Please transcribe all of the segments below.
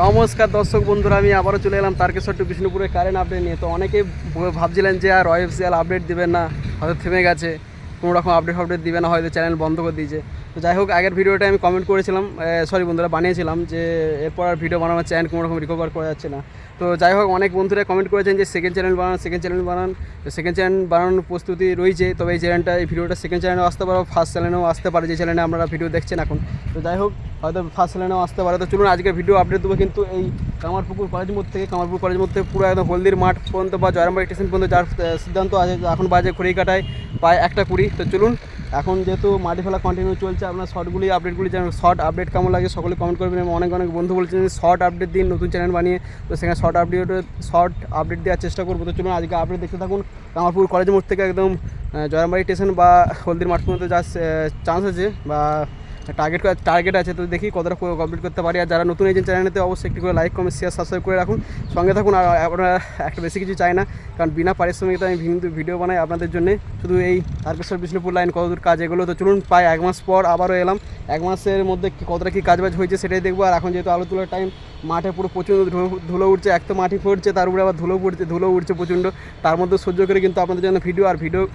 নমস্কার দর্শক বন্ধুরা, আমি আবারও চলে এলাম তারকেশ্বর টু বিষ্ণুপুরে কারেন্ট আপডেট নিয়ে। তো অনেকেই ভাবছিলেন যে আর OFCL আপডেট দিবেন না, হয়তো থেমে গেছে, কোনো রকম আপডেট দিবে না, হয়তো চ্যানেল বন্ধ করে দিয়েছে। তো যাই হোক, আগের ভিডিওটা আমি কমেন্ট করেছিলাম, বন্ধুরা বানিয়েছিলাম যে এরপর আর ভিডিও বানানোর চ্যানেল কোনো রকম রিকভার করা যাচ্ছে না। তো যাই হোক, অনেক বন্ধুরা কমেন্ট করেছেন যে সেকেন্ড চ্যানেল বানান। তো সেকেন্ড চ্যানেল বানানোর প্রস্তুতি রয়েছে। তবে এই ভিডিওটা সেকেন্ড চ্যানেলেও আসতে পারে, ফার্স্ট চ্যানেলেও আসতে পারে, যে চ্যানেলে আপনারা ভিডিও দেখছেন এখন। তো যাই হোক, হয়তো ফার্স্ট চ্যানেলেও আসতে পারে। তো চলুন আজকে ভিডিও আপডেট দেবো কিন্তু এই কামারপুকুর কলেজ মোড় থেকে পুরো একদম হলদির মাঠ পর্যন্ত বা জয়রামবাড়ি স্টেশন পর্যন্ত যার সিদ্ধান্ত আছে। এখন বাজে ঘড়ি কাটায় প্রায় 1:20। তো চলুন, এখন যেহেতু মাটি ফেলা কন্টিনিউ চলছে, আপনার আপডেটগুলি যেন শর্ট আপডেট কেমন লাগে সকলে কমেন্ট করবেন। এবং অনেক বন্ধু বলছেন যে শর্ট আপডেট দিন, নতুন চ্যানেল বানিয়ে। তো সেখানে শর্ট আপডেট দেওয়ার চেষ্টা করবো। তো চলুন আজকে আপডেট দেখতে থাকুন। কামারপুর কলেজ মোড় থেকে একদম জয়রামবাড়ি স্টেশন বা হলদির মাঠ পর্যন্ত যার চান্স আছে বা টার্গেট আছে। তো দেখি কতটা কমপ্লিট করতে পারি। আর যারা নতুন এজেন্ট চ্যানেলেতে অবশ্যই একটি করে লাইক, কমেন্ট, শেয়ার, সাবস্ক্রাইব করে রাখুন, সঙ্গে থাকুন। আর আপনারা একটা বেশি কিছু চাই না, কারণ বিনা পারিশ্রমিকতা আমি ভিডিও বানাই আপনাদের জন্য। শুধু এই তারকেশ্বর বিষ্ণুপুর লাইন কতদূর কাজ, এগুলো। তো চলুন, প্রায় 1 মাস পর আবারও এলাম। 1 মাসের মধ্যে কতটা কী কাজবাজ হয়েছে সেটাই দেখবো। আর এখন যেহেতু আলু তোলার টাইম, মাঠে পুরো প্রচণ্ড ধুলো উঠছে। এক তো মাটি পড়ছে, তার উপরে আবার ধুলো উঠছে প্রচণ্ড। তার মধ্যে সহ্য করে কিন্তু আপনাদের জন্য ভিডিও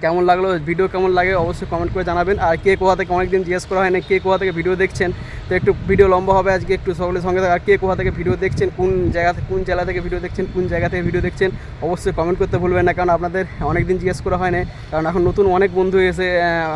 কেমন লাগলো, ভিডিও কেমন লাগে অবশ্যই কমেন্ট করে জানাবেন। আর কে কোথা থেকে, অনেকদিন জিজ্ঞেস করা হয় না কে কোথা থেকে ভিডিও দেখছেন। তো একটু ভিডিও লম্বা হবে আজকে, একটু সকলের সঙ্গে। আর কে কোথা থেকে ভিডিও দেখছেন, কোন জেলা থেকে ভিডিও দেখছেন, কোন জায়গা থেকে ভিডিও দেখছেন, অবশ্যই কমেন্ট করতে ভুলবেন না। কারণ আপনাদের অনেকদিন জিজ্ঞেস করা হয় না, কারণ এখন নতুন অনেক বন্ধু এসে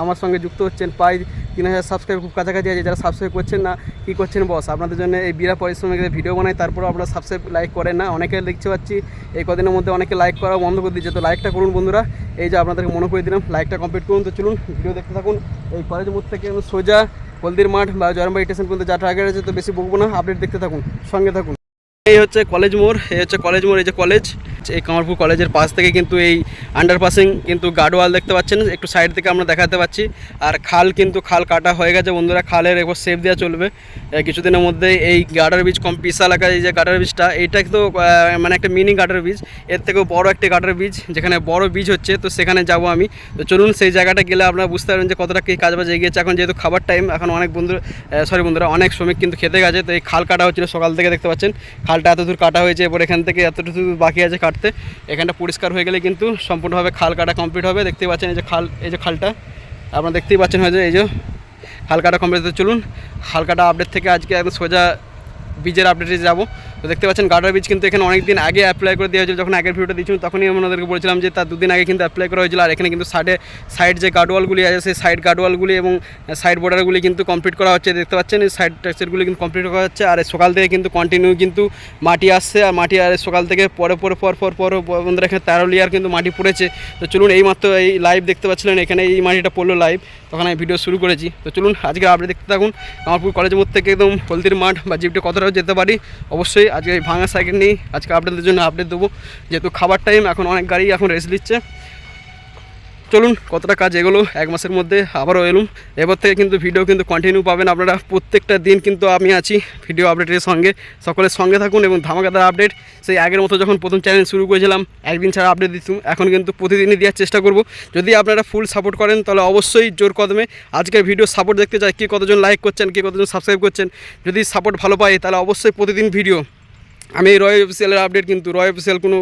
আমার সঙ্গে যুক্ত হচ্ছেন। প্রায় 3000 সাবস্ক্রাইব খুব কাছাকাছি আছে। যারা সাবস্ক্রাইব করছেন না, কী করছেন বস? আপনাদের জন্য এই বিনা পরিশ্রমিক ভিডিও বানাই, তারপরেও আপনারা সাবস্ক্রাইব লাইক করেন না। অনেকে দেখতে পাচ্ছি এই কদিনের মধ্যে অনেকে লাইক করা বন্ধ করে দিচ্ছে। তো লাইকটা করুন বন্ধুরা, এই যে আপনাদেরকে মনে করে দিলাম, লাইকটা কমপ্লিট করুন। তো চলুন ভিডিও দেখতে থাকুন। এই কলেজ মোড় থেকে সোজা হলদির মাঠ বা জয়রামবাড়ি স্টেশন পর্যন্ত যা টার্গেট আছে। তো বেশি বকবো না, আপডেট দেখতে থাকুন, সঙ্গে থাকুন। এই হচ্ছে কলেজ মোড়, এই যে কলেজ। এই কামারপুর কলেজের পাশ থেকে কিন্তু এই আন্ডারপাসিং কিন্তু গার্ডওয়াল দেখতে পাচ্ছেন, একটু সাইড থেকে আমরা দেখাতে পাচ্ছি। আর খাল কাটা হয়ে গেছে বন্ধুরা, খালের একবার সেফ দেওয়া চলবে কিছুদিনের মধ্যে। এই গার্ডার ব্রিজ পিস এলাকায় এই যে গার্ডার ব্রিজটা, এইটা তো মানে একটা মিনি গার্ডার ব্রিজ, এর থেকেও বড় একটা গার্ডার ব্রিজ, যেখানে বড় ব্রিজ হচ্ছে। তো সেখানে যাব আমি। তো চলুন সেই জায়গাটা গেলে আপনারা বুঝতে পারবেন যে কতটা কী কাজবাজ এগিয়েছে। এখন যেহেতু খাবার টাইম, এখন অনেক শ্রমিক কিন্তু খেতে গেছে। তো এই খাল কাটা হচ্ছিল সকাল থেকে, দেখতে পাচ্ছেন খালটা এত দূর কাটা হয়েছে। এবার এখান থেকে এতটুকু বাকি আছে কাটতে। এখানটা পরিষ্কার হয়ে গেলে কিন্তু সম্পূর্ণভাবে খাল কাটা কমপ্লিট হবে। দেখতেই পাচ্ছেন এই যে খালটা আপনারা দেখতেই পাচ্ছেন, হয়তো এই যে খাল কাটা কমপ্লিট। চলুন খাল কাটা আপডেট থেকে আজকে একদম সোজা বীজের আপডেটে যাবো। তো দেখতে পাচ্ছেন গার্ডার বীজ কিন্তু এখানে অনেক দিন আগে অ্যাপ্লাই করে দেওয়া হয়েছিল। যখন আগের ভিডিওটা দিয়েছিলাম তখনই আমি ওনাদেরকে বলেছিলাম যে তার 2 দিন আগে কিন্তু অ্যাপ্লাই করা হয়েছিল। আর এখানে কিন্তু সাইড যে গার্ডওয়ালগুলি আছে, সেই সাইড গার্ডওয়ালগুলি এবং সাইড বর্ডারগুলি কিন্তু কমপ্লিট করা হচ্ছে। দেখতে পাচ্ছেন এই সাইড টেক্সচারগুলি কিন্তু কমপ্লিট করা হচ্ছে। আর সকাল থেকে কিন্তু কন্টিনিউ কিন্তু মাটি আসছে। আর মাটি আর সকাল থেকে পর বন্ধুরা এখানে 13 লেয়ার কিন্তু মাটি পড়েছে। তো চলুন, এই মাত্র এই লাইভ দেখতে পাচ্ছিলেন, এখানে এই মাটিটা পড়লো লাইভ, তখন আমি ভিডিও শুরু করেছি। তো চলুন আজকে আপডেট দেখতে থাকুন। কামারপুর কলেজের মধ্যে থেকে একদম হলদির মাঠ বা জিপটে কতটাও যেতে পারি অবশ্যই। আজকে এই ভাঙা সাইকেল নিয়ে আজকে আপনাদের জন্য আপডেট দেবো, যেহেতু খাবার টাইম, এখন অনেক গাড়ি এখন রেস্ট নিচ্ছে। চলুন কতটা কাজ এগুলো 1 মাসের মধ্যে আবারও এলুম। এবার থেকে কিন্তু ভিডিও কিন্তু কন্টিনিউ পাবেন আপনারা, প্রত্যেকটা দিন কিন্তু আমি আছি ভিডিও আপডেটের সঙ্গে। সকলের সঙ্গে থাকুন এবং ধামাকাদার আপডেট সেই আগের মতো যখন প্রথম চ্যানেল শুরু করেছিলাম একদিন ছাড়া আপডেট দিতাম, এখন কিন্তু প্রতিদিনই দেওয়ার চেষ্টা করব। যদি আপনারা ফুল সাপোর্ট করেন তাহলে অবশ্যই জোর কদমে আজকের ভিডিও সাপোর্ট দেখতে চাই। কে কতজন লাইক করছেন, কে কতজন সাবস্ক্রাইব করছেন, যদি সাপোর্ট ভালো পাই তাহলে অবশ্যই প্রতিদিন ভিডিও। আমি রয় অফিসিয়ালের আপডেট, কিন্তু রয় অফিসিয়াল কোনো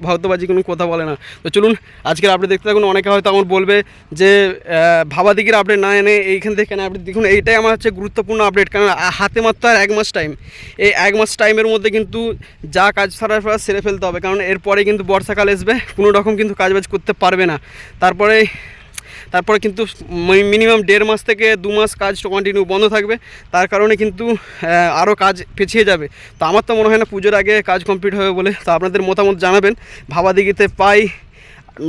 ভাউতবাজি কোনো কথা বলে না। তো চলুন আজকের আপডেট দেখতে থাকুন। অনেকে হয়তো আমার বলবে যে ভাবাদিঘির আপডেট না এনে এইখান থেকে কেন আপডেট দেখুন। এইটাই আমার হচ্ছে গুরুত্বপূর্ণ আপডেট, কারণ হাতে মাত্র আর 1 মাস টাইম। এই 1 মাস টাইমের মধ্যে কিন্তু যা কাজ সারার সেরে ফেলতে হবে, কারণ এরপরে কিন্তু বর্ষাকাল আসবে, কোনো রকম কিন্তু কাজবাজ করতে পারবে না। তারপরে কিন্তু মিনিমাম 1.5 মাস থেকে 2 মাস কাজ কন্টিনিউ বন্ধ থাকবে। তার কারণে কিন্তু আরও কাজ পিছিয়ে যাবে। তো আমার তো মনে হয় না পুজোর আগে কাজ কমপ্লিট হবে বলে। তো আপনাদের মতামত জানাবেন। ভাবাদিঘিতে প্রায়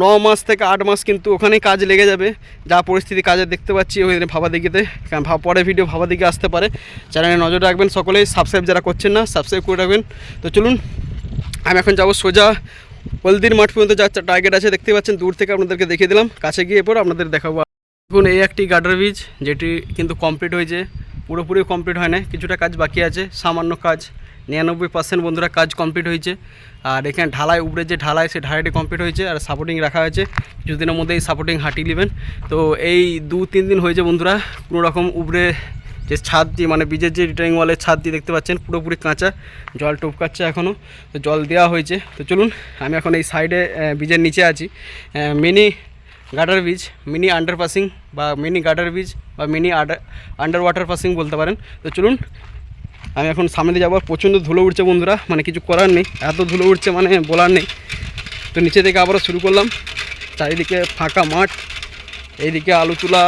9 মাস থেকে 8 মাস কিন্তু ওখানেই কাজ লেগে যাবে, যা পরিস্থিতি কাজে দেখতে পাচ্ছি ওই ভাবাদিঘিতে। কারণ পরে ভিডিও ভাবাদিঘি আসতে পারে, চ্যানেলে নজর রাখবেন সকলেই। সাবস্ক্রাইব যারা করছেন না সাবস্ক্রাইব করে রাখবেন। তো চলুন আমি এখন যাবো সোজা হলদির মাঠ পর্যন্ত যা টার্গেট আছে দেখতে পাচ্ছেন, দূর থেকে আপনাদেরকে দেখিয়ে দিলাম, কাছে গিয়ে এরপর আপনাদের দেখাবো। দেখুন এই একটি গার্ডার ব্রিজ, যেটি কিন্তু কমপ্লিট হয়েছে, পুরোপুরি কমপ্লিট হয় না, কিছুটা কাজ বাকি আছে, সামান্য কাজ। 99% বন্ধুরা কাজ কমপ্লিট হয়েছে। আর এখানে ঢালাই, উপরে যে ঢালাই, সেই ঢালাইটি কমপ্লিট হয়েছে। আর সাপোর্টিং রাখা হয়েছে, কিছুদিনের মধ্যে এই সাপোর্টিং হাঁটিয়ে নেবেন। তো এই 2-3 দিন হয়েছে বন্ধুরা, কোনো রকম উপরে যে ছাদটি মানে বীজের যে রিটার্নিং ওয়ালের ছাদটি দেখতে পাচ্ছেন পুরোপুরি কাঁচা, জল টপকাচ্ছে এখনও, তো জল দেওয়া হয়েছে। তো চলুন আমি এখন এই সাইডে বীজের নিচে আছি, মিনি গার্ডার ব্রিজ, মিনি আন্ডারপাসিং বা মিনি গার্ডার ব্রিজ বা মিনি আন্ডার ওয়াটার পাসিং বলতে পারেন। তো চলুন আমি এখন সামনে দিয়ে যাবো। প্রচণ্ড ধুলো উঠছে বন্ধুরা, মানে কিছু করার নেই, এত ধুলো উঠছে মানে বলার নেই। তো নিচে থেকে আবারও শুরু করলাম, চারিদিকে ফাঁকা মাঠ, এইদিকে আলু তোলা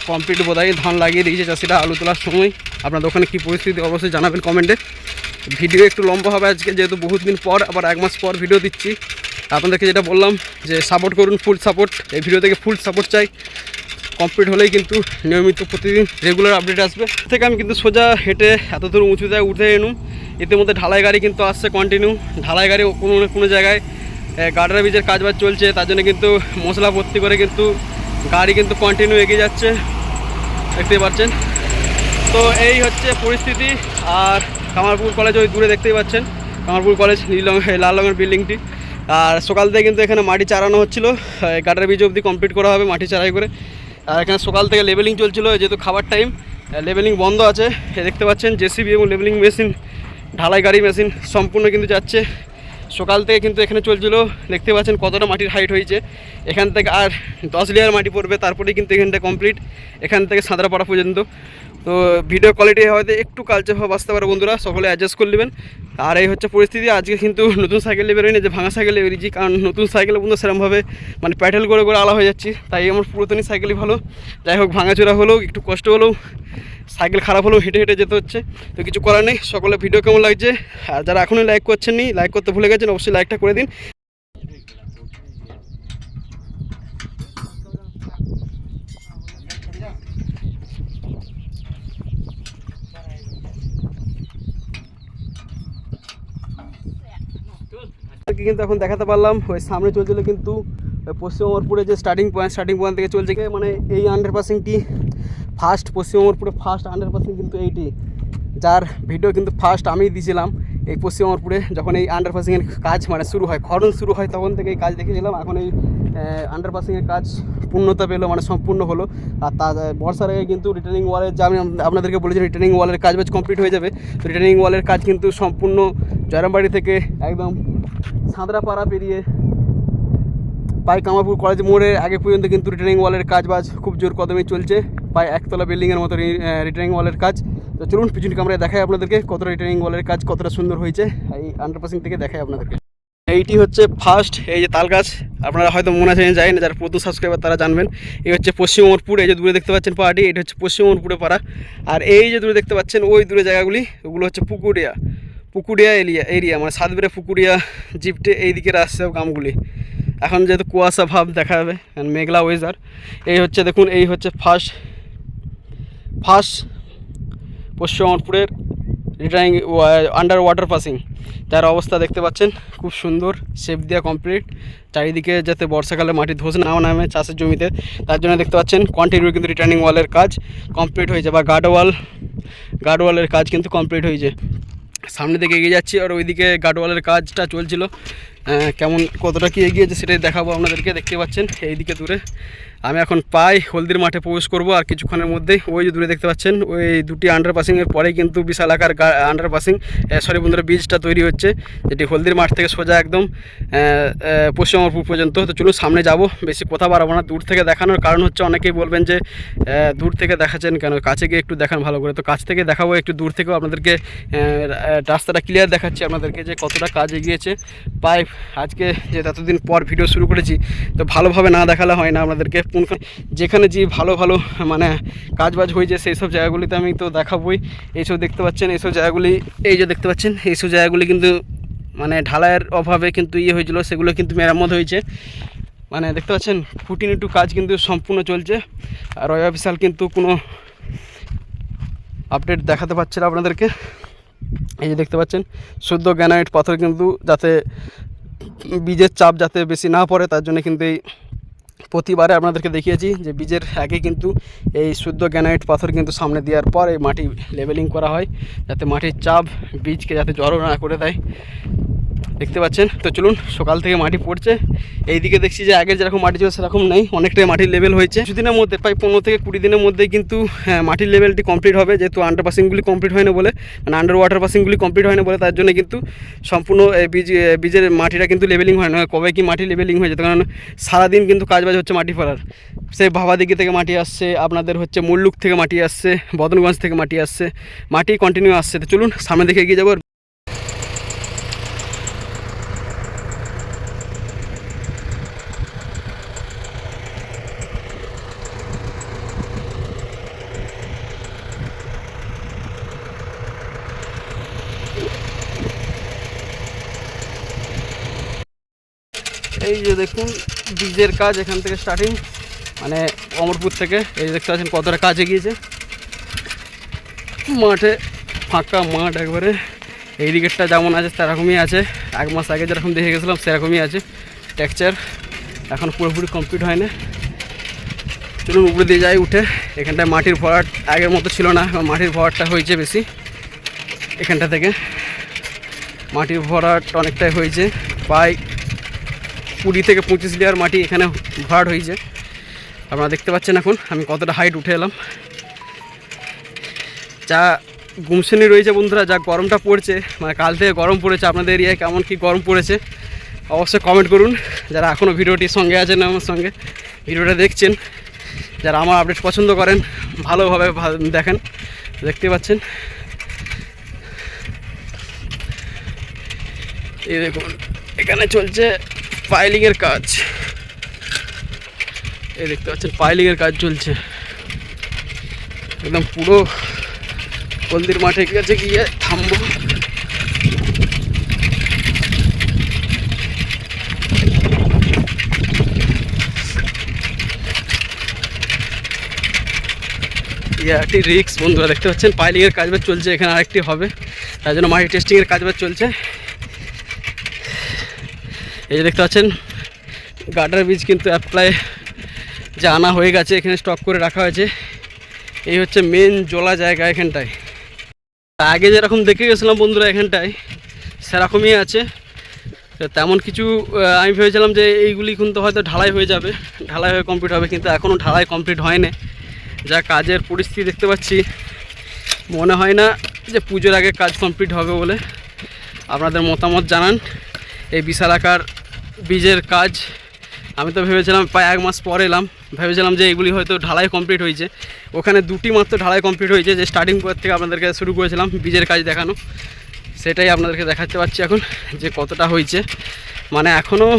কমপ্লিট, বোধহয় ধান লাগিয়ে দিয়েছে চাষিরা আলু তোলার সময়। আপনাদের ওখানে কী পরিস্থিতি অবশ্যই জানাবেন কমেন্টে। ভিডিও একটু লম্বা হবে আজকে, যেহেতু বহুত দিন পর আবার 1 মাস পর ভিডিও দিচ্ছি। আপনাদেরকে যেটা বললাম যে সাপোর্ট করুন, ফুল সাপোর্ট, এই ভিডিও থেকে ফুল সাপোর্ট চাই। কমপ্লিট হলেই কিন্তু নিয়মিত প্রতিদিন রেগুলার আপডেট আসবে। থেকে আমি কিন্তু সোজা হেঁটে এত দূর উঁচু জায়গায় উঠে এলুম। ইতিমধ্যে ঢালাই গাড়ি কিন্তু আসছে কন্টিনিউ, ঢালাই গাড়ি কোনো জায়গায় গার্ডার ব্রিজের কাজবাজ চলছে, তার জন্য কিন্তু মশলা ভর্তি করে কিন্তু গাড়ি কিন্তু কন্টিনিউ এগিয়ে যাচ্ছে, দেখতেই পাচ্ছেন। তো এই হচ্ছে পরিস্থিতি। আর কামারপুর কলেজ ওই দূরে দেখতেই পাচ্ছেন, কামারপুর কলেজ লাল রঙের বিল্ডিংটি। আর সকাল থেকে কিন্তু এখানে মাটি চারানো হচ্ছিলো, গার্ডার ব্রিজ অবধি কমপ্লিট করা হবে মাটি চারাই করে। আর এখানে সকাল থেকে লেভেলিং চলছিলো, যেহেতু খাবার টাইম লেভেলিং বন্ধ আছে। দেখতে পাচ্ছেন জেসিবি এবং লেভেলিং মেশিন, ঢালাই গাড়ি মেশিন সম্পূর্ণ কিন্তু যাচ্ছে। সকাল থেকে কিন্তু এখানে চলছিলো, দেখতে পাচ্ছেন কতটা মাটির হাইট হয়েছে। এখান থেকে আর 10 লেয়ার মাটি পড়বে, তারপরেই কিন্তু এখানটা কমপ্লিট, এখান থেকে সাঁতরাপাড়া পর্যন্ত। তো ভিডিও কোয়ালিটি হয়তো একটু কালচে ভাব আসতে পারে বন্ধুরা, সকলে অ্যাডজাস্ট করে নেবেন। আর এই হচ্ছে পরিস্থিতি। আজকে কিন্তু নতুন সাইকেল নিয়ে বেরোয়নি, যে ভাঙা সাইকেলে বেরিয়েছি, কারণ নতুন সাইকেলে বন্ধু সেরকমভাবে মানে প্যাডেল করে আলা হয়ে যাচ্ছি, তাই আমার পুরাতনই সাইকেলই ভালো। যাই হোক, ভাঙাচোরা হলেও একটু কষ্ট হলেও, সাইকেল খারাপ হলেও হেঁটে হেঁটে যেতে হচ্ছে, তো কিছু করার নেই। সকলে ভিডিও কেমন লাগছে, আর যারা এখনই লাইক করছেন নি, লাইক করতে ভুলে গেছেন, অবশ্যই লাইকটা করে দিন। কিন্তু এখন দেখাতে পারলাম ওই সামনে চলছিল কিন্তু পশ্চিম অমরপুরে যে স্টার্টিং পয়েন্ট থেকে চলছে, মানে এই আন্ডারপাসিংটি ফার্স্ট পশ্চিম অমরপুরে ফার্স্ট আন্ডারপাসিং কিন্তু এইটি, যার ভিডিও কিন্তু ফার্স্ট আমিই দিয়েছিলাম এই পশ্চিম অমরপুরে। যখন এই আন্ডারপাসিংয়ের কাজ মানে শুরু হয়, খনন শুরু হয়, তখন থেকে এই কাজ দেখেছিলাম। এখন এই আন্ডারপাসিংয়ের কাজ পূর্ণতা পেলো, মানে সম্পূর্ণ হলো। আর তা বর্ষার আগে কিন্তু রিটার্নিং ওয়ালের, যে আমি আপনাদেরকে বলেছি রিটার্নিং ওয়ালের কাজ কমপ্লিট হয়ে যাবে। তো রিটার্নিং ওয়ালের কাজ কিন্তু সম্পূর্ণ জয়রামবাড়ি থেকে একদম সাঁতরাপাড়া পেরিয়ে প্রায় কামারপুর কলেজ মোড়ের আগে পর্যন্ত কিন্তু রিটার্নিং ওয়ালের কাজবাজ খুব জোর কদমে চলছে, প্রায় একতলা বিল্ডিংয়ের মতো রিটার্নিং ওয়ালের কাজ। তো চলুন পিছন ক্যামেরায় দেখাই আপনাদেরকে কতটা রিটার্নিং ওয়ালের কাজ কতটা সুন্দর হয়েছে, এই আন্ডারপাসিং থেকে দেখাই আপনাদেরকে। এইটি হচ্ছে ফার্স্ট, এই যে তাল গাছ, আপনারা হয়তো মনে আছে জানেন না, যারা প্রথম সাবস্ক্রাইবার তারা জানবেন। এই হচ্ছে পশ্চিম অমরপুর, এই যে দূরে দেখতে পাচ্ছেন পাহাড়ি, এটা হচ্ছে পশ্চিম অমরপুরে পাড়া। আর এই যে দূরে দেখতে পাচ্ছেন ওই দূরে জায়গাগুলি, ওগুলো হচ্ছে পুকুরিয়া এরিয়া, মানে সাতবেড়া পুকুরিয়া জিপটে এই দিকের আসছে গ্রামগুলি। এখন যেহেতু কুয়াশা ভাব দেখা যাবে, মেঘলা ওয়েদার। এই হচ্ছে দেখুন, এই হচ্ছে ফার্স্ট পশ্চিম অমরপুরের রিটার্নিং আন্ডার ওয়াটার পাসিং, যার অবস্থা দেখতে পাচ্ছেন খুব সুন্দর, শেপ দেওয়া কমপ্লিট। চারিদিকে যাতে বর্ষাকালে মাটি ধস না নামে চাষের জমিতে, তার জন্য দেখতে পাচ্ছেন কন্টিনিউ কিন্তু রিটার্নিং ওয়ালের কাজ কমপ্লিট হয়েছে, বা গার্ডওয়ালের কাজ কিন্তু কমপ্লিট হয়েছে। সামনে দিকে এগিয়ে যাচ্ছি, আর ওইদিকে গার্ডওয়ালের কাজটা চলছিল, কেমন কতটা কি এগিয়েছে সেটাই দেখাবো আপনাদেরকে। দেখতে পাচ্ছেন এইদিকে দূরে আমি এখন হলদির মাঠে প্রবেশ করব আর কিছুক্ষণের মধ্যেই। ওই যে দূরে দেখতে পাচ্ছেন ওই দুটি আন্ডারপাসিংয়ের পরেই কিন্তু বিশাল আকার আন্ডারপাসিং বন্ধুরা ব্রিজটা তৈরি হচ্ছে, যেটি হলদির মাঠ থেকে সোজা একদম পশ্চিম অমরপুর পর্যন্ত। তো চলুন সামনে যাব, বেশি কথা বাড়াবো না। দূর থেকে দেখানোর কারণ হচ্ছে অনেকেই বলবেন যে দূর থেকে দেখাচ্ছেন কেন, কাছে গিয়ে একটু দেখান ভালো করে। তো কাছ থেকে দেখাবো, একটু দূর থেকেও আপনাদেরকে রাস্তাটা ক্লিয়ার দেখাচ্ছি আপনাদেরকে যে কতটা কাজ এগিয়েছে। প্রায় আজকে যে এতদিন পর ভিডিও শুরু করেছি, তো ভালোভাবে না দেখালে হয় না আপনাদেরকে। যেখানে যে ভালো মানে কাজবাজ হয়েছে সেই সব জায়গাগুলিতে আমি তো দেখাবই। এইসব দেখতে পাচ্ছেন, এইসব জায়গাগুলি, এই যে দেখতে পাচ্ছেন এইসব জায়গাগুলি কিন্তু মানে ঢালাইয়ের অভাবে কিন্তু হয়েছিল, সেগুলো কিন্তু মেরামত হয়েছে। মানে দেখতে পাচ্ছেন খুঁটিনাটি কাজ কিন্তু সম্পূর্ণ চলছে। আর রয় অফিসাল কিন্তু কোনো আপডেট দেখাতে পারছে না আপনাদেরকে। এই যে দেখতে পাচ্ছেন শুদ্ধ গ্রানাইট পাথর, কিন্তু যাতে বীজের চাপ যাতে বেশি না পড়ে, তার জন্য কিন্তু এই প্রতিবারে আপনাদেরকে দেখিয়েছি যে বীজের আগে কিন্তু এই শুদ্ধ গ্রানাইট পাথর কিন্তু সামনে দেওয়ার পর এই মাটি লেভেলিং করা হয়, যাতে মাটির চাপ বীজকে যাতে জড়ো না করে দেয়। দেখতে পাচ্ছেন। তো চলুন, সকাল থেকে মাটি পড়ছে। এইদিকে দেখছি যে আগের যেরকম মাটি ছিল সেরকম নেই, অনেকটাই মাটির লেভেল হয়েছে। কিছুদিনের মধ্যে প্রায় 15 থেকে 20 দিনের মধ্যে কিন্তু মাটির লেভেলটি কমপ্লিট হবে, যেহেতু আন্ডার পাসিংগুলি কমপ্লিট হয় না বলে, মানে আন্ডার ওয়াটার পাসিংগুলি কমপ্লিট হয় না বলে, তার জন্য কিন্তু সম্পূর্ণ বীজের মাটিটা কিন্তু লেভেলিং হয় না। কবে কি মাটি লেভেলিং হয়ে যেত, কারণ সারাদিন কিন্তু কাজবাজ হচ্ছে মাটি ফেলার। সেই ভাবাদিঘি থেকে মাটি আসছে, আপনাদের হচ্ছে মুল্লুক থেকে মাটি আসছে, বদনগঞ্জ থেকে মাটি আসছে, মাটি কন্টিনিউ আসছে। তো চলুন সামনে দিকে এগিয়ে যাবো। এই যে দেখুন বীজের কাজ এখান থেকে স্টার্টিং, মানে অমরপুর থেকে। এই দেখতে পাচ্ছেন কতটা কাজ এগিয়েছে। মাঠে ফাঁকা মাঠ একবারে, এই দিকেরটা যেমন আছে সেরকমই আছে, 1 মাস আগে যেরকম দেখে গেছিলাম সেরকমই আছে টেক্সচার, এখন পুরোপুরি কমপ্লিট হয় না। চলুন উপরে দিয়ে যাই উঠে। এখানটায় মাটির ভরাট আগের মতো ছিল না, মাটির ভরাটটা হয়েছে বেশি। এখানটা থেকে মাটির ভরাট অনেকটাই হয়েছে, প্রায় 20 থেকে 25 লেয়ার মাটি এখানে ভরাট হয়েছে। আপনারা দেখতে পাচ্ছেন এখন আমি কতটা হাইট উঠে এলাম। যা গুমসেনি রয়েছে বন্ধুরা, যা গরমটা পড়ছে, মানে কাল থেকে গরম পড়েছে। আপনাদের এরিয়ায় কেমন কি গরম পড়েছে অবশ্যই কমেন্ট করুন। যারা এখনও ভিডিওটির সঙ্গে আছেন, আমার সঙ্গে ভিডিওটা দেখছেন, যারা আমার আপডেট পছন্দ করেন, ভালোভাবে দেখেন। দেখতে পাচ্ছেন এই দেখুন এখানে চলছে পাইলিংয়ের কাজ। এই দেখতে পাচ্ছেন পাইলিংয়ের কাজ চলছে একদম পুরো হলদির মাঠে গেছে, গিয়ে থামবো। একটি রিক্স বন্ধুরা, দেখতে পাচ্ছেন পাইলিংয়ের কাজবাজ চলছে। এখানে আরেকটি হবে, তার জন্য মাটি টেস্টিংয়ের কাজবাজ চলছে। এই যে দেখতে পাচ্ছেন গার্ডার বীজ কিন্তু অ্যাপ্লাই যা আনা হয়ে গেছে, এখানে স্টক করে রাখা হয়েছে। এই হচ্ছে মেন জলা জায়গা এখানটায়। আগে যেরকম দেখে গেছিলাম বন্ধুরা এখানটায় সেরকমই আছে। তেমন কিছু আমি ভেবেছিলাম যে এইগুলি কিন্তু হয়তো ঢালাই হয়ে যাবে, ঢালাই হয়ে কমপ্লিট হবে, কিন্তু এখনও ঢালাই কমপ্লিট হয় না। যা কাজের পরিস্থিতি দেখতে পাচ্ছি, মনে হয় না যে পুজোর আগে কাজ কমপ্লিট হবে বলে। আপনাদের মতামত জানান। এই বিশাল আকার বীজের কাজ আমি তো ভেবেছিলাম প্রায় 1 মাস পর এলাম, ভেবেছিলাম যে এগুলি হয়তো ঢালাই কমপ্লিট হয়েছে। ওখানে 2টি মাত্র ঢালাই কমপ্লিট হয়েছে, যে স্টার্টিং পয়েন্ট থেকে আপনাদেরকে শুরু করেছিলাম বীজের কাজ দেখানো, সেটাই আপনাদেরকে দেখাতে পারছি এখন যে কতটা হয়েছে। মানে এখনও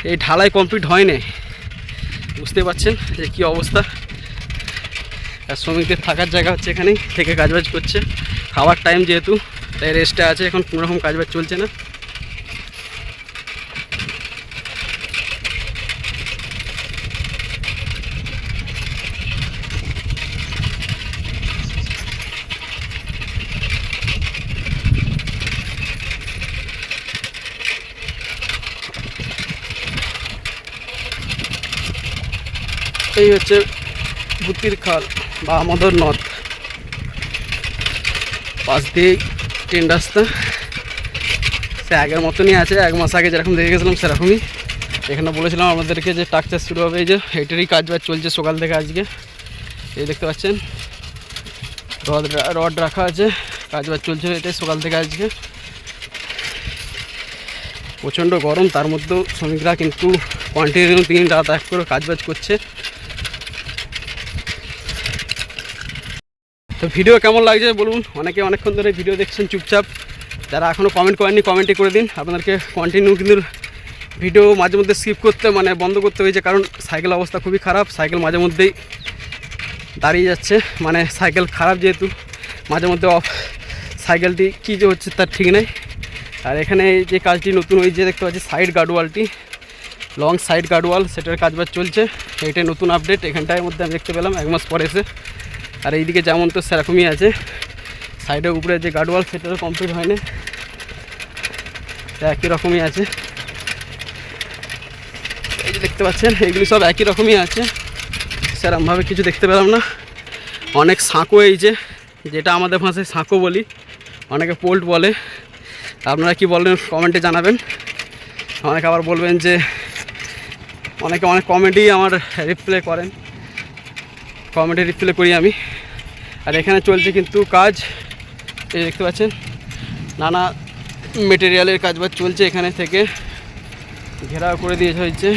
এই ঢালাই কমপ্লিট হয়নি, বুঝতে পারছেন যে কী অবস্থা। আর শ্রমিকদের থাকার জায়গা হচ্ছে এখানেই, থেকে কাজবাজ করছে। খাওয়ার টাইম যেহেতু, তাই রেস্টে আছে, এখন কোনোরকম কাজবাজ চলছে না। এই হচ্ছে ভুতির খাল বা আমাদের নদ, পাশ দিয়ে ট্রেন রাস্তা। সে আগের মতনই আছে, 1 মাস আগে যেরকম দেখে গেছিলাম সেরকমই। এখানে বলেছিলাম আমাদেরকে যে ট্রাক চাষ শুরু হবে, এই যে এটারই কাজবাজ চলছে সকাল থেকে আজকে। এই দেখতে পাচ্ছেন রড রাখা আছে, কাজবাজ চলছে এটাই সকাল থেকে আজকে। প্রচণ্ড গরম, তার মধ্যেও শ্রমিকরা কিন্তু কন্টিনিউ 3 রাত 1 করে কাজবাজ করছে। তো ভিডিও কেমন লাগছে বলুন। অনেকে অনেকক্ষণ ধরে ভিডিও দেখছেন চুপচাপ, যারা এখনও কমেন্ট করেননি কমেন্টই করে দিন। আপনাদেরকে কন্টিনিউ কিন্তু ভিডিও মাঝে মধ্যে স্কিপ করতে, মানে বন্ধ করতে হয়েছে, কারণ সাইকেল অবস্থা খুবই খারাপ। সাইকেল মাঝে মধ্যেই দাঁড়িয়ে যাচ্ছে, মানে সাইকেল খারাপ যেহেতু মাঝে মধ্যে অফ, সাইকেলটি কী যে হচ্ছে তার ঠিক নেই। আর এখানে যে কাজটি নতুন ওই যে দেখতে পাচ্ছি সাইড গার্ডওয়ালটি, লং সাইড গার্ডওয়াল, সেটার কাজবাজ চলছে। এইটাই নতুন আপডেট এখানটার মধ্যে আমি দেখতে পেলাম 1 মাস পরে এসে। আর এইদিকে যেমন তো সেরকমই আছে, সাইডের উপরে যে গার্ডওয়াল সেটাও কমপ্লিট হয়নি, একই রকমই আছে। এই যে দেখতে পাচ্ছেন এইগুলি সব একই রকমই আছে, সেরকমভাবে কিছু দেখতে পেলাম না। অনেক সাঁকো, এই যে যেটা আমাদের ভাষায় সাঁকো বলি, অনেকে পোল্ট বলে, আপনারা কি বলেন কমেন্টে জানাবেন। অনেকে আবার বলবেন যে অনেকে অনেক কমেন্টই আমার রিপ্লাই করেন, কমেন্টে রিপ্লাই করি আমি। আর এখানে চলছে কিন্তু কাজ, এই দেখতে পাচ্ছেন নানা মেটেরিয়ালের কাজ বাজ চলছে। এখানে থেকে ঘেরাও করে দিয়েছে হয়েছে।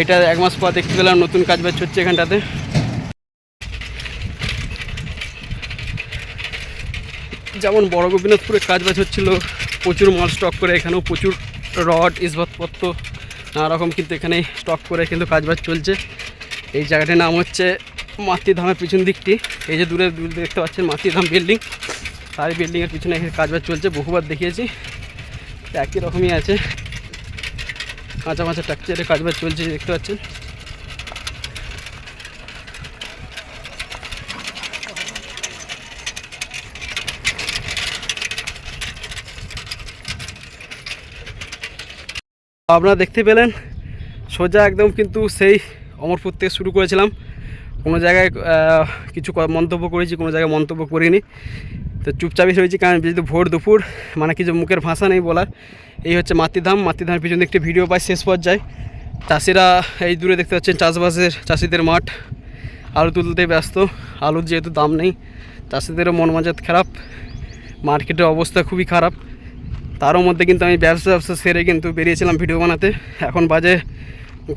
এটা 1 মাস পর দেখতে পেলাম নতুন কাজ বাজ হচ্ছে এখানটাতে। যেমন বড় গোপীনাথপুরে কাজ বাজ হচ্ছিলো, প্রচুর মাল স্টক করে, এখানেও প্রচুর রড ইস্পাতপত্র নানা রকম কিন্তু এখানে স্টক করে কিন্তু কাজ বাজ চলছে। এই জায়গাটির নাম হচ্ছে মাতৃধামের পিছন দিকটি, এই যে দূরে দূরে দেখতে পাচ্ছেন মাতৃধাম বিল্ডিং, তার বিল্ডিংয়ের পিছনে এখানে কাজ বাজ চলছে। বহুবার দেখিয়েছি, একই রকমই আছে, কাঁচা মাচা ট্রাকচারে কাজ বাজ চলছে দেখতে পাচ্ছেন। আপনারা দেখতে পেলেন সোজা একদম কিন্তু সেই অমরপুর থেকে শুরু করেছিলাম। কোনো জায়গায় কিছু মন্তব্য করেছি, কোনো জায়গায় মন্তব্য করিনি, তো চুপচাপই রয়েছি, কারণ যেহেতু ভোর দুপুর মানে কিছু মুখের ভাষা নেই বলার। এই হচ্ছে মাতৃধাম, মাতৃধামের পিছনে একটি ভিডিও পাই শেষ পর্যায়ে। চাষিরা এই দূরে দেখতে পাচ্ছেন চাষবাসের চাষিদের মাঠ, আলু তুলতে ব্যস্ত। আলুর যেহেতু দাম নেই, চাষিদেরও মন মেজাজ খারাপ, মার্কেটের অবস্থা খুবই খারাপ। তারও মধ্যে কিন্তু আমি ব্যবসা সেরে কিন্তু বেরিয়েছিলাম ভিডিও বানাতে। এখন বাজে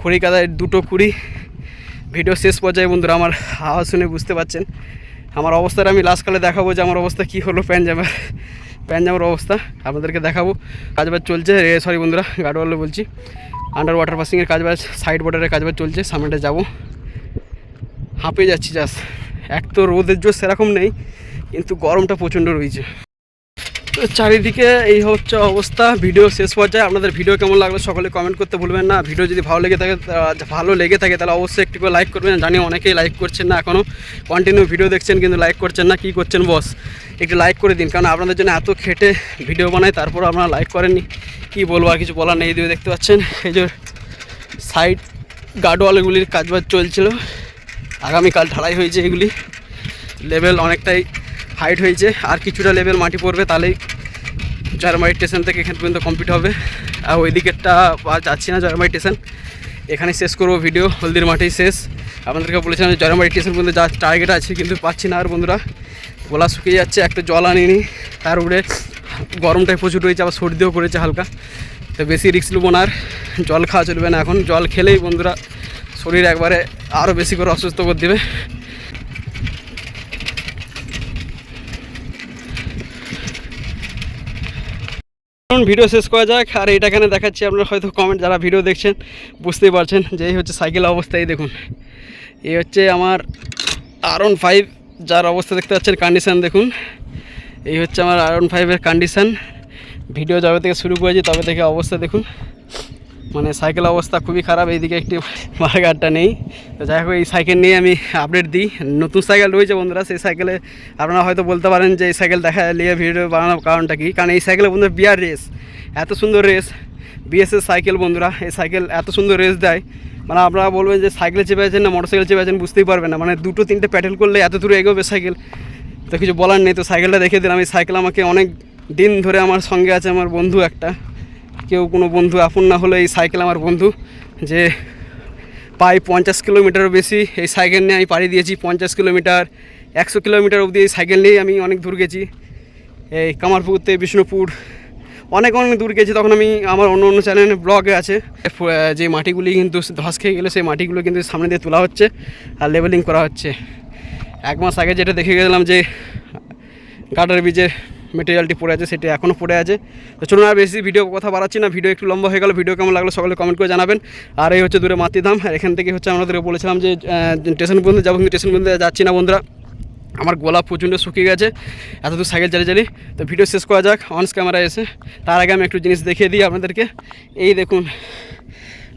ঘড়ি কাদায় 2:20। ভিডিও শেষ পর্যায়ে বন্ধুরা আমার আওয়াজ শুনে বুঝতে পারছেন আমার অবস্থাটা আমি লাস্টকালে দেখাবো যে আমার অবস্থা কী হলো। প্যানজামের অবস্থা আপনাদেরকে দেখাবো। কাজবাজ চলছে, সরি বন্ধুরা গার্ডওয়ালে বলছি, আন্ডার ওয়াটার পাসিংয়ের কাজবাজ, সাইড বর্ডারের কাজবাজ চলছে। সামনেটা যাবো, হাঁপিয়ে যাচ্ছি জাস্ট। এক তো রোদের জোর সেরকম নেই, কিন্তু গরমটা প্রচণ্ড রয়েছে। তো চারিদিকে এই হচ্ছে অবস্থা। ভিডিও শেষ পর্যায়ে আপনাদের ভিডিও কেমন লাগলো সকলে কমেন্ট করতে ভুলবেন না। ভিডিও যদি ভালো লেগে থাকে তাহলে অবশ্যই একটু করে লাইক করবেন। জানি অনেকেই লাইক করছেন না, এখনও কন্টিনিউ ভিডিও দেখছেন কিন্তু লাইক করছেন না, কী করছেন বস? একটু লাইক করে দিন, কারণ আপনাদের জন্য এত খেটে ভিডিও বানাই, তারপর আপনারা লাইক করেননি। কী বলবো, আর কিছু বলার নেই। এই দেখতে পাচ্ছেন এই যে সাইড গার্ডওয়ালগুলির কাজবাজ চলছিল, আগামীকাল ঢালাই হয়েছে। এগুলি লেভেল অনেকটাই হাইট হয়েছে, আর কিছুটা লেভেল মাটি পড়বে, তাহলেই জয়রামবাটি স্টেশন থেকে এখান পর্যন্ত কমপ্লিট হবে। আর ওই দিকেরটা আর যাচ্ছি না জয়রামবাটি স্টেশন, এখানে শেষ করবো ভিডিও। হলদির মাঠেই শেষ। আপনাদেরকে বলেছিলাম যে জয়রামবাটি স্টেশন পর্যন্ত যা টার্গেট আছে, কিন্তু পাচ্ছি না আর বন্ধুরা। গলা শুকিয়ে যাচ্ছে, একটা জল আনিনি, তার উপরে গরমটাই প্রচুর রয়েছে, আবার সর্দিও করেছে হালকা। তো বেশি রিস্ক নেবো না, আর জল খাওয়া চলবে না এখন। জল খেলেই বন্ধুরা শরীর একবারে আরও বেশি করে অসুস্থ করে দেবে। ভিডিও শেষ করা যাক। আর এইটা এখানে দেখাচ্ছি, আপনারা হয়তো কমেন্ট যারা ভিডিও দেখছেন বুঝতেই পারছেন যে এই হচ্ছে সাইকেলের অবস্থা। এই দেখুন, এই হচ্ছে আমার R15, যার অবস্থা দেখতে পাচ্ছেন, কন্ডিশান দেখুন। এই হচ্ছে আমার R15-এর কন্ডিশান। ভিডিও যবে থেকে শুরু করেছি তবে থেকে অবস্থা দেখুন, মানে সাইকেলের অবস্থা খুবই খারাপ। এইদিকে একটি মার্গারটা নেই। তো যাই হোক, এই সাইকেল নিয়ে আমি আপডেট দিই। নতুন সাইকেল রয়েছে বন্ধুরা, সেই সাইকেলে আপনারা হয়তো বলতে পারেন যে এই সাইকেল দেখা নিয়ে ভিডিও বানানোর কারণটা কী। কারণ এই সাইকেলে বন্ধুরা বিআর রেস, এত সুন্দর রেস, বিএসএস সাইকেল বন্ধুরা। এই সাইকেল এত সুন্দর রেস দেয়, মানে আপনারা বলবেন যে সাইকেলে চেপে আছেন না মোটর সাইকেল চেপে আছেন, বুঝতেই পারবেন না। মানে 2-3টে প্যাডেল করলে এত দূরে এগোবে সাইকেল, তো কিছু বলার নেই। তো সাইকেলটা দেখে দিলাম। এই সাইকেল আমাকে অনেক দিন ধরে আমার সঙ্গে আছে, আমার বন্ধু একটা। কেউ কোনো বন্ধু আপন না হলে এই সাইকেল আমার বন্ধু, যে প্রায় 50 কিলোমিটারও বেশি এই সাইকেল নিয়ে আমি পাড়ি দিয়েছি। 50 কিলোমিটার, 100 কিলোমিটার অবধি এই সাইকেল নিয়েই আমি অনেক দূর গেছি। এই কামারপুর থেকে বিষ্ণুপুর অনেক দূর গেছি। তখন আমি আমার অন্য চ্যানেলে ব্লগে আছে, যে মাটিগুলি কিন্তু ধস খেয়ে গেলে সেই মাটিগুলো কিন্তু সামনে দিয়ে তোলা হচ্ছে আর লেভেলিং করা হচ্ছে। 1 মাস আগে যেটা দেখে গেলাম যে গার্ডার ব্রিজের মেটেরিয়ালটি পড়ে আছে, সেটি এখনও পড়ে আছে। তো চলুন আর বেশি ভিডিও কথা বাড়াচ্ছি না, ভিডিও একটু লম্বা হয়ে গেল। ভিডিও কেমন লাগলো সকলে কমেন্ট করে জানাবেন। আর এই হচ্ছে দূরে মাতৃধাম, আর এখান থেকে হচ্ছে আমাদেরকে বলেছিলাম যে স্টেশন পর্যন্ত যাবো, কিন্তু স্টেশন পর্যন্ত যাচ্ছি না বন্ধুরা। আমার গলা প্রচণ্ড শুকিয়ে গেছে এত দূর সাইকেল চালিয়ে। তো ভিডিও শেষ করা যাক অনস ক্যামেরায় এসে। তার আগে আমি একটু জিনিস দেখিয়ে দিই আপনাদেরকে। এই দেখুন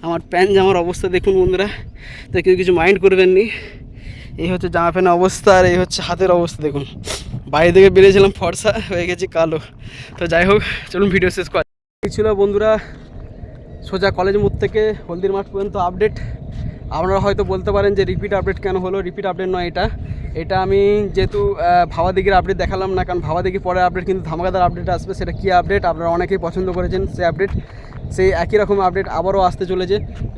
আমার প্যান্ট জামার অবস্থা দেখুন বন্ধুরা, তো কেউ কিছু মাইন্ড করবেন নি। এই হচ্ছে জামা প্যান্টের অবস্থা, আর এই হচ্ছে হাতের অবস্থা দেখুন। বাইরে থেকে বেরিয়েছিলাম ফর্সা, হয়ে গেছি কালো। তো যাই হোক, চলুন ভিডিও শেষ করা। এই ছিল বন্ধুরা সোজা কলেজ মোড় থেকে হলদির মাঠ পর্যন্ত আপডেট। আপনারা হয়তো বলতে পারেন যে রিপিট আপডেট কেন হলো, রিপিট আপডেট নয় এটা আমি যেহেতু ভাবাদিঘির আপডেট দেখালাম না, কারণ ভাবাদিঘির পরে আপডেট কিন্তু ধামাকাদার আপডেট আসবে। সেটা কী আপডেট আপনারা অনেকেই পছন্দ করেছেন, সেই আপডেট সেই একই রকম আপডেট আবারও আসতে চলেছে।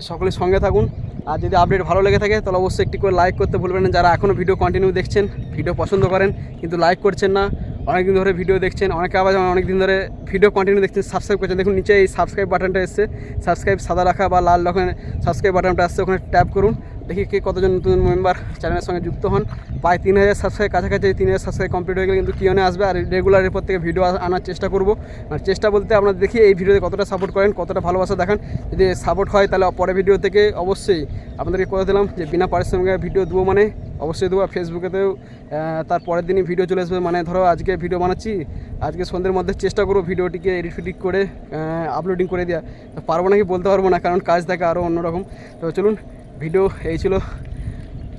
সকলের সঙ্গে থাকুন। আর যদি আপডেট ভালো লেগে থাকে তাহলে অবশ্যই একটি করে লাইক করতে ভুলবেন না। যারা এখনও ভিডিও কন্টিনিউ দেখছেন, ভিডিও পছন্দ করেন কিন্তু লাইক করছেন না, অনেকদিন ধরে ভিডিও দেখছেন, অনেকে আবার অনেকদিন ধরে ভিডিও কন্টিনিউ দেখছেন, সাবস্ক্রাইব করছেন, দেখুন নিচে এই সাবস্ক্রাইব বাটনটা এসছে, সাবস্ক্রাইব সাদা রাখা বা লাল রকমের সাবস্ক্রাইব বাটনটা আসছে, ওখানে ট্যাপ করুন। দেখি কে কতজন নতুন মেম্বার চ্যানেলের সঙ্গে যুক্ত হন। প্রায় 3000 সাবস্ক্রাইব কাছাকাছি, 3000 সাবস্ক্রাইব কমপ্লিট হয়ে গেলে কিন্তু কিওনে আসবে। আর রেগুলার এরপর থেকে ভিডিও আনার চেষ্টা করব। আর চেষ্টা বলতে আপনারা দেখি এই ভিডিওতে কতটা সাপোর্ট করেন, কতটা ভালোবাসা দেখান। যদি সাপোর্ট হয় তাহলে পরের ভিডিও থেকে অবশ্যই আপনাদেরকে করে দিলাম যে বিনা পারিশ্রমিকে ভিডিও দেবো, মানে অবশ্যই দেবো। ফেসবুকেতেও তার পরের দিনই ভিডিও চলে আসবে। মানে ধরো আজকে ভিডিও বানাচ্ছি, আজকে সন্ধ্যের মধ্যে চেষ্টা করবো ভিডিওটিকে এডিট ফিডিট করে আপলোডিং করে দেওয়া। পারবো নাকি বলতে পারবো না, কারণ কাজ থাকে আরও অন্যরকম। তো চলুন, ভিডিও এই ছিল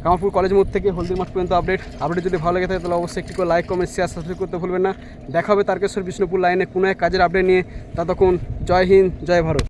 কামারপুর কলেজ মোড় থেকে হলদির মাঠ পর্যন্ত আপডেট যদি ভালো লেগে থাকে তাহলে অবশ্যই একটি করে লাইক, কমেন্ট, শেয়ার, সাবস্ক্রাইব করতে ভুলবেন না। দেখা হবে তারকেশ্বর বিষ্ণুপুর লাইনে কোনো এক কাজের আপডেট নিয়ে। ততক্ষণ জয় হিন্দ, জয় ভারত।